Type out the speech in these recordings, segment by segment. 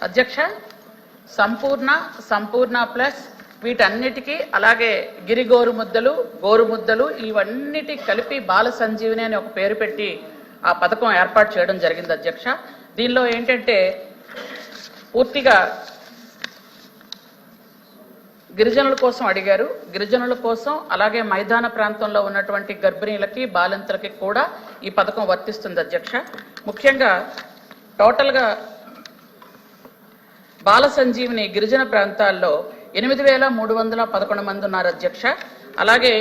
అధ్యక్ష, సంపూర్ణ ప్లస్ వీటన్నిటికీ అలాగే గిరి గోరుముద్దలు ఇవన్నిటి కలిపి బాల సంజీవిని అని ఒక పేరు పెట్టి ఆ పథకం ఏర్పాటు చేయడం జరిగింది అధ్యక్ష. దీనిలో ఏంటంటే పూర్తిగా గిరిజనుల కోసం అడిగారు. గిరిజనుల కోసం అలాగే మైదాన ప్రాంతంలో ఉన్నటువంటి గర్భిణీలకి బాలింతలకి కూడా ఈ పథకం వర్తిస్తుంది అధ్యక్ష. ముఖ్యంగా టోటల్గా బాల సంజీవిని గిరిజన ప్రాంతాల్లో 8,311 మంది ఉన్నారు అధ్యక్ష. అలాగే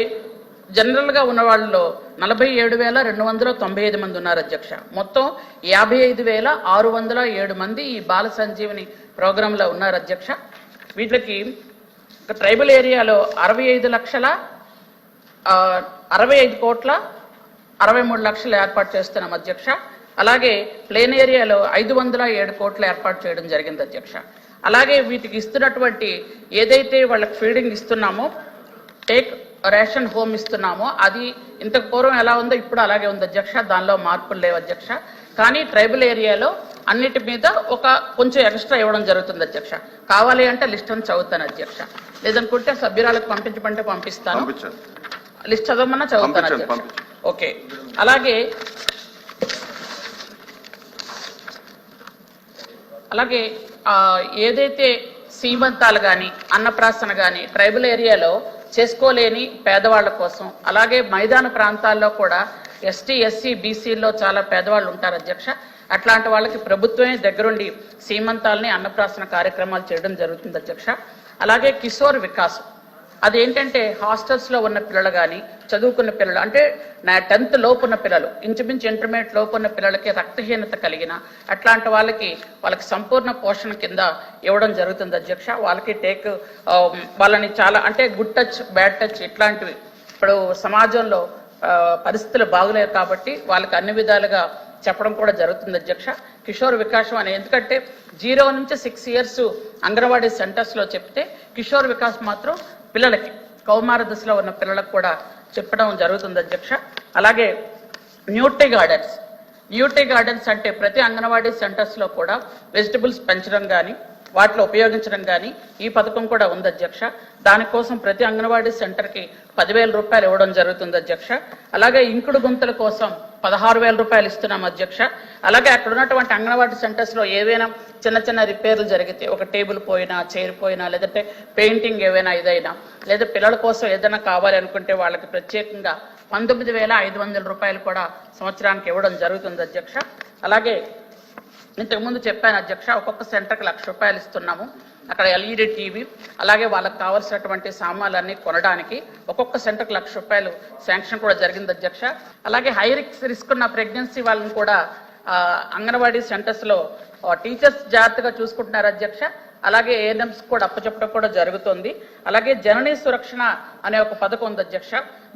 జనరల్గా ఉన్న వాళ్ళలో 47,295 మంది ఉన్నారు అధ్యక్ష. మొత్తం 55,607 మంది ఈ బాల సంజీవిని ప్రోగ్రాంలో ఉన్నారు అధ్యక్ష. వీటికి ట్రైబల్ ఏరియాలో 65,65,63,00,000 ఏర్పాటు చేస్తున్నాం అధ్యక్ష. అలాగే ప్లేన్ ఏరియాలో 507 కోట్లు ఏర్పాటు చేయడం జరిగింది అధ్యక్ష. అలాగే వీటికి ఇస్తున్నటువంటి ఏదైతే వాళ్ళకి ఫీడింగ్ ఇస్తున్నామో, టేక్ రేషన్ హోమ్ ఇస్తున్నామో అది ఇంతకు పూర్వం ఎలా ఉందో ఇప్పుడు అలాగే ఉంది అధ్యక్ష. దానిలో మార్పులు లేవు అధ్యక్ష. కానీ ట్రైబల్ ఏరియాలో అన్నిటి మీద కొంచెం ఎక్స్ట్రా ఇవ్వడం జరుగుతుంది అధ్యక్ష. కావాలి అంటే లిస్ట్ అని చదువుతాను అధ్యక్ష, లేదనుకుంటే సభ్యురాలకు పంపించమంటే పంపిస్తాను. లిస్ట్ చదవమన్నా చదువుతాను అధ్యక్ష. ఓకే. అలాగే ఏదైతే సీమంతాలు కానీ అన్నప్రాసన కానీ ట్రైబల్ ఏరియాలో చేసుకోలేని పేదవాళ్ల కోసం, అలాగే మైదాన ప్రాంతాల్లో కూడా ఎస్టీ ఎస్సీ బీసీల్లో చాలా పేదవాళ్ళు ఉంటారు అధ్యక్ష. అట్లాంటి వాళ్ళకి ప్రభుత్వమే దగ్గరుండి సీమంతాలని అన్నప్రాసన కార్యక్రమాలు చేయడం జరుగుతుంది అధ్యక్ష. అలాగే కిషోర్ వికాసం అదేంటంటే హాస్టల్స్లో ఉన్న పిల్లలు కానీ చదువుకున్న పిల్లలు అంటే 10th లోపు ఉన్న పిల్లలు, ఇంచుమించు ఇంటర్మీడియట్ లోపు ఉన్న పిల్లలకి రక్తహీనత కలిగిన అట్లాంటి వాళ్ళకి సంపూర్ణ పోషణ కింద ఇవ్వడం జరుగుతుంది అధ్యక్ష. వాళ్ళకి వాళ్ళని చాలా అంటే గుడ్ టచ్ బ్యాడ్ టచ్ ఇట్లాంటివి ఇప్పుడు సమాజంలో పరిస్థితులు బాగులేవు కాబట్టి వాళ్ళకి అన్ని విధాలుగా చెప్పడం కూడా జరుగుతుంది అధ్యక్ష. కిషోర్ వికాసం అని ఎందుకంటే 0 నుంచి 6 years అంగన్వాడీ సెంటర్స్లో చెప్తే కిషోర్ వికాస్ మాత్రం పిల్లలకి కౌమార దశలో ఉన్న పిల్లలకు కూడా చెప్పడం జరుగుతుంది అధ్యక్ష. అలాగే న్యూట్రీ గార్డెన్స్ అంటే ప్రతి అంగన్వాడీ సెంటర్స్లో కూడా వెజిటబుల్స్ పెంచడం కానీ వాటిలో ఉపయోగించడం కానీ ఈ పథకం కూడా ఉంది అధ్యక్ష. దానికోసం ప్రతి అంగన్వాడీ సెంటర్కి 10,000 రూపాయలు ఇవ్వడం జరుగుతుంది అధ్యక్ష. అలాగే ఇంకుడు గుంతల కోసం 16,000 రూపాయలు ఇస్తున్నాం అధ్యక్ష. అలాగే అక్కడ ఉన్నటువంటి అంగన్వాడీ సెంటర్స్లో ఏవైనా చిన్న రిపేర్లు జరిగితే, ఒక టేబుల్ పోయినా చైర్ పోయినా లేదంటే పెయింటింగ్ ఏవైనా ఇదైనా లేదా పిల్లల కోసం ఏదైనా కావాలి అనుకుంటే వాళ్ళకి ప్రత్యేకంగా 19,500 రూపాయలు కూడా సంవత్సరానికి ఇవ్వడం జరుగుతుంది అధ్యక్ష. అలాగే ఇంతకుముందు చెప్పాను అధ్యక్ష, ఒక్కొక్క సెంటర్కి 1,00,000 రూపాయలు ఇస్తున్నాము. అక్కడ LED టీవీ అలాగే వాళ్ళకి కావాల్సినటువంటి సామాన్లన్నీ కొనడానికి ఒక్కొక్క సెంటర్కి 1,00,000 రూపాయలు శాంక్షన్ కూడా జరిగింది అధ్యక్ష. అలాగే హై రిస్క్ ఉన్న ప్రెగ్నెన్సీ వాళ్ళని కూడా అంగన్వాడీ సెంటర్స్లో టీచర్స్ జాగ్రత్తగా చూసుకుంటున్నారు అధ్యక్ష. అలాగే ANMs కూడా అప్పచెప్పడం కూడా జరుగుతుంది. అలాగే జననీ సురక్షణ అనే ఒక పథకం ఉంది అధ్యక్ష.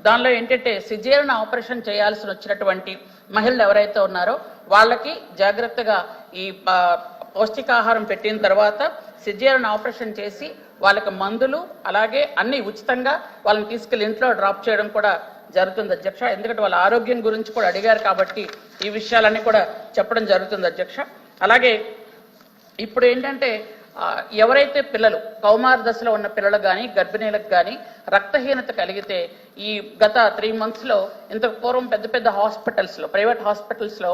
దానిలో ఏంటంటే సిజేరియన్ ఆపరేషన్ చేయాల్సి వచ్చినటువంటి మహిళలు ఎవరైతే ఉన్నారో వాళ్ళకి జాగ్రత్తగా ఈ పౌష్టికాహారం పెట్టిన తర్వాత సిజేరియన్ ఆపరేషన్ చేసి వాళ్ళకి మందులు అలాగే అన్ని ఉచితంగా వాళ్ళని తీసుకెళ్లి ఇంట్లో డ్రాప్ చేయడం కూడా జరుగుతుంది అధ్యక్ష. ఎందుకంటే వాళ్ళ ఆరోగ్యం గురించి కూడా అడిగారు కాబట్టి ఈ విషయాలన్నీ కూడా చెప్పడం జరుగుతుంది అధ్యక్ష. అలాగే ఇప్పుడు ఏంటంటే ఎవరైతే పిల్లలు కౌమార దశలో ఉన్న పిల్లలు కానీ గర్భిణీలకు కానీ రక్తహీనత కలిగితే ఈ గత 3 monthsలో ఇంతకు పూర్వం పెద్ద హాస్పిటల్స్లో ప్రైవేట్ హాస్పిటల్స్లో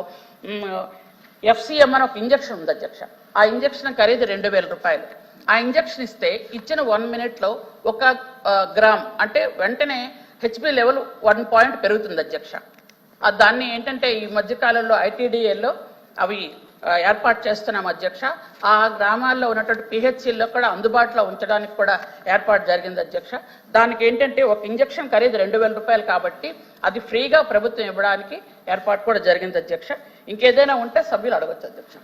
FCM అని ఒక ఇంజక్షన్ ఉంది అధ్యక్ష. ఆ ఇంజక్షన్ ఖరీదు 2,000 రూపాయలు. ఆ ఇంజక్షన్ ఇస్తే ఇచ్చిన 1 minute 1 గ్రామ్ అంటే వెంటనే HP లెవెల్ 1 point పెరుగుతుంది అధ్యక్ష. దాన్ని ఏంటంటే ఈ మధ్యకాలంలో ITDAలో అవి ఏర్పాటు చేస్తున్నాం అధ్యక్ష. ఆ గ్రామాల్లో ఉన్నటువంటి PHCల్లో కూడా అందుబాటులో ఉంచడానికి కూడా ఏర్పాటు జరిగింది అధ్యక్ష. దానికి ఏంటంటే ఒక ఇంజక్షన్ ఖరీదు 2,000 రూపాయలు కాబట్టి అది ఫ్రీగా ప్రభుత్వం ఇవ్వడానికి ఏర్పాటు కూడా జరిగింది అధ్యక్ష. ఇంకేదైనా ఉంటే సభ్యులు అడగచ్చు అధ్యక్ష.